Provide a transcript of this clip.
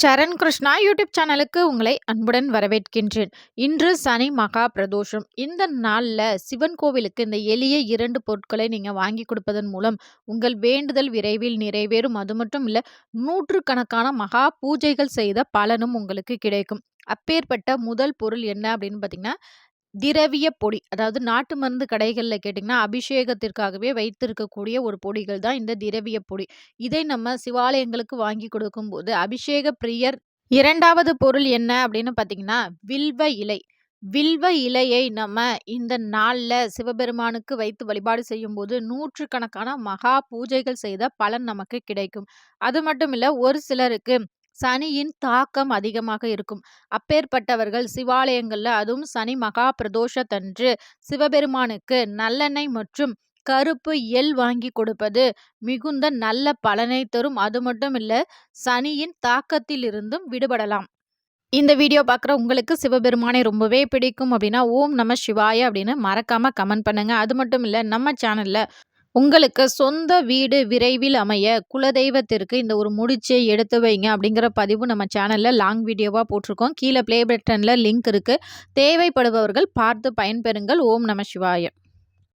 சரண் Krishna YouTube சேனலுக்கு உங்களை அன்புடன் வரவேற்கின்றேன். இன்று சனி மகா பிரதோஷம். இந்த நாள்ல சிவன் கோவிலுக்கு இந்த எளிய 2 பொருட்களை நீங்க வாங்கி கொடுப்பதன் மூலம் உங்கள் வேண்டுதல் விரைவில் நிறைவேறும். அது மட்டும் இல்ல, நூற்றுக்கணக்கான மகா பூஜைகள் செய்த பலனும் உங்களுக்கு கிடைக்கும். அப்பேற்பட்ட முதல் பொருள் என்ன அப்படின்னு பார்த்தீங்கன்னா, திரவிய பொடி. அதாவது நாட்டு மருந்து கடைகள்ல கேட்டீங்கன்னா, அபிஷேகத்திற்காகவே வைத்திருக்கக்கூடிய ஒரு பொடிகள் தான் இந்த திரவிய பொடி. இதை நம்ம சிவாலயங்களுக்கு வாங்கி கொடுக்கும்போது, அபிஷேக பிரியர் 2வது பொருள் என்ன அப்படின்னு பார்த்தீங்கன்னா, வில்வ இலை. வில்வ இலையை நம்ம இந்த நாள்ல சிவபெருமானுக்கு வைத்து வழிபாடு செய்யும்போது, நூற்றுக்கணக்கான மகா பூஜைகள் செய்த பலன் நமக்கு கிடைக்கும். அது மட்டும் இல்ல, ஒரு சிலருக்கு சனியின் தாக்கம் அதிகமாக இருக்கும். அப்பேற்பட்டவர்கள் சிவாலயங்கள்ல, அதுவும் சனி மகா பிரதோஷத்தன்று சிவபெருமானுக்கு நல்லெண்ணெய் மற்றும் கருப்பு எள் வாங்கி கொடுப்பது மிகுந்த நல்ல பலனை தரும். அது மட்டும் இல்ல, சனியின் தாக்கத்திலிருந்தும் விடுபடலாம். இந்த வீடியோ பார்க்குற உங்களுக்கு சிவபெருமானை ரொம்பவே பிடிக்கும் அப்படின்னா, ஓம் நம சிவாய அப்படின்னு மறக்காம கமெண்ட் பண்ணுங்க. அது மட்டும் இல்ல, நம்ம சேனல்ல உங்களுக்கு சொந்த வீடு விரைவில் அமைய குலதெய்வத்திற்கு இந்த ஒரு முடிச்சை எடுத்து வைங்க அப்படிங்கிற பதிவு நம்ம சேனல்ல லாங் வீடியோவா போட்டிருக்கோம். கீழே ப்ளே பட்டன்ல லிங்க் இருக்கு. தேவைப்படுபவர்கள் பார்த்து பயன்பெறுங்கள். ஓம் நம சிவாய.